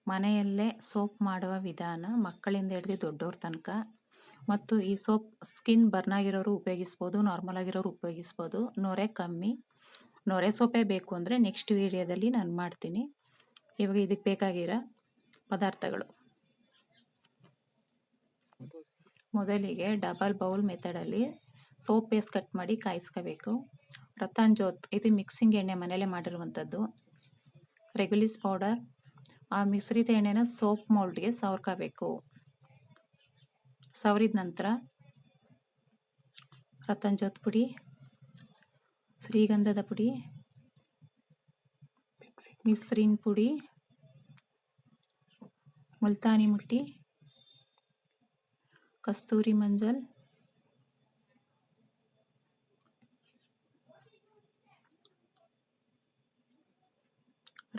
ಮನೆಯಲ್ಲೇ ಸೋಪ್ ಮಾಡುವ ವಿಧಾನ ಮಕ್ಕಳಿಂದ ಹಿಡಿದು ದೊಡ್ಡವ್ರ ತನಕ. ಮತ್ತು ಈ ಸೋಪ್ ಸ್ಕಿನ್ ಬರ್ನ್ ಆಗಿರೋರು ಉಪಯೋಗಿಸ್ಬೋದು, ನಾರ್ಮಲ್ ಆಗಿರೋರು ಉಪಯೋಗಿಸ್ಬೋದು. ನೊರೆ ಕಮ್ಮಿ, ನೊರೆ ಸೋಪೇ ಬೇಕು ಅಂದರೆ ನೆಕ್ಸ್ಟ್ ವಿಡಿಯೋದಲ್ಲಿ ನಾನು ಮಾಡ್ತೀನಿ. ಇವಾಗ ಇದಕ್ಕೆ ಬೇಕಾಗಿರೋ ಪದಾರ್ಥಗಳು: ಮೊದಲಿಗೆ ಡಬಲ್ ಬೌಲ್ ಮೆಥಡಲ್ಲಿ ಸೋಪ್ ಪೇಸ್ಟ್ ಕಟ್ ಮಾಡಿ ಕಾಯಿಸ್ಕೋಬೇಕು. ರತನ್ ಜೋತ್ ಇದು ಮಿಕ್ಸಿಂಗ್ ಎಣ್ಣೆ ಮನೇಲೆ ಮಾಡಿರುವಂಥದ್ದು. ರೆಗ್ಯುಲಿಸ್ ಪೌಡರ್, ಆ ಮಿಶ್ರಿತ ಎಣ್ಣೆನ ಸೋಪ್ ಮೌಲ್ಡ್ಗೆ ಸವರ್ಕೋಬೇಕು. ಸವರಿದ ನಂತರ ರತನ್ ಜೋತ್ ಪುಡಿ, ಶ್ರೀಗಂಧದ ಪುಡಿ, ಮಿಶ್ರಿನ್ ಪುಡಿ, ಮುಲ್ತಾನಿ ಮುಟ್ಟಿ, ಕಸ್ತೂರಿ ಮಂಜಲ್,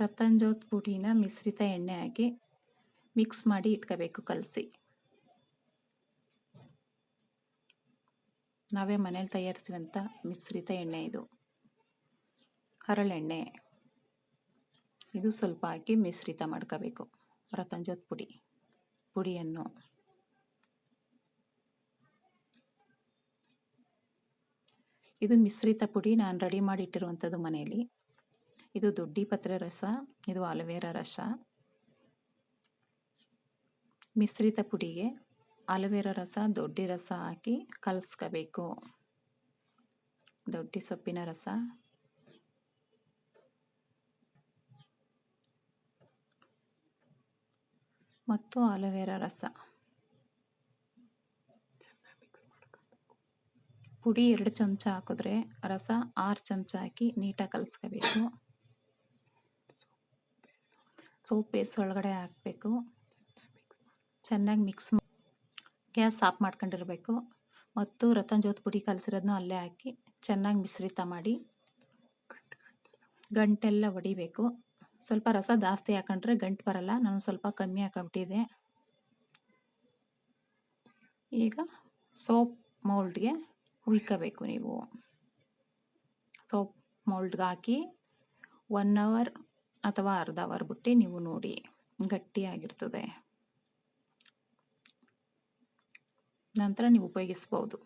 ರತನ್ ಜೋತ್ ಪುಡಿನ ಮಿಶ್ರಿತ ಎಣ್ಣೆ ಹಾಕಿ ಮಿಕ್ಸ್ ಮಾಡಿ ಇಟ್ಕೋಬೇಕು, ಕಲಸಿ. ನಾವೇ ಮನೇಲಿ ತಯಾರಿಸುವಂಥ ಮಿಶ್ರಿತ ಎಣ್ಣೆ ಇದು. ಹರಳೆಣ್ಣೆ ಇದು ಸ್ವಲ್ಪ ಹಾಕಿ ಮಿಶ್ರಿತ ಮಾಡ್ಕೋಬೇಕು. ರತನ್ ಜೋತ್ ಪುಡಿಯನ್ನು ಇದು ಮಿಶ್ರಿತ ಪುಡಿ ನಾನು ರೆಡಿ ಮಾಡಿ ಇಟ್ಟಿರುವಂಥದ್ದು ಮನೆಯಲ್ಲಿ. ಇದು ದೊಡ್ಡಿ ಪತ್ರೆ ರಸ, ಇದು ಆಲೋವೆರಾ ರಸ. ಮಿಶ್ರಿತ ಪುಡಿಗೆ ಆಲೋವೆರಾ ರಸ, ದೊಡ್ಡಿ ರಸ ಹಾಕಿ ಕಲಸ್ಕೋಬೇಕು. ದೊಡ್ಡಿ ಸೊಪ್ಪಿನ ರಸ, ಮತ್ತು ಆಲೋವೆರಾ ರಸ. ಪುಡಿ 2 ಚಮಚ ಹಾಕಿದ್ರೆ ರಸ 6 ಚಮಚ ಹಾಕಿ ನೀಟಾಗಿ ಕಲಸ್ಕೋಬೇಕು. ಸೋಪ್ ಪೇಸ್ಟ್ ಒಳಗಡೆ ಹಾಕಬೇಕು. ಚೆನ್ನಾಗಿ ಮಿಕ್ಸ್ ಗ್ಯಾಸ್ ಆಫ್ ಮಾಡ್ಕೊಂಡಿರಬೇಕು. ಮತ್ತು ರತನ್ ಜೋತ್ ಪುಡಿ ಕಲಸಿರೋದನ್ನ ಅಲ್ಲೇ ಹಾಕಿ ಚೆನ್ನಾಗಿ ಮಿಶ್ರಿತ ಮಾಡಿ ಗಂಟೆಲ್ಲ ಹೊಡಿಬೇಕು. ಸ್ವಲ್ಪ ರಸ ಜಾಸ್ತಿ ಹಾಕೊಂಡ್ರೆ ಗಂಟು ಬರಲ್ಲ, ನಾನು ಸ್ವಲ್ಪ ಕಮ್ಮಿ ಹಾಕೊಂಬಿಟ್ಟಿದ್ದೆ. ಈಗ ಸೋಪ್ ಮೌಲ್ಡ್ಗೆ ಹುಯ್ಕೋಬೇಕು. ನೀವು ಸೋಪ್ ಮೌಲ್ಡ್ಗೆ ಹಾಕಿ 1 ಅವರ್ ಅಥವಾ ಅರ್ಧ ಅವರ್ ಬಿಟ್ಟು ನೀವು ನೋಡಿ, ಗಟ್ಟಿಯಾಗಿರ್ತದೆ. ನಂತರ ನೀವು ಉಪಯೋಗಿಸ್ಬೋದು.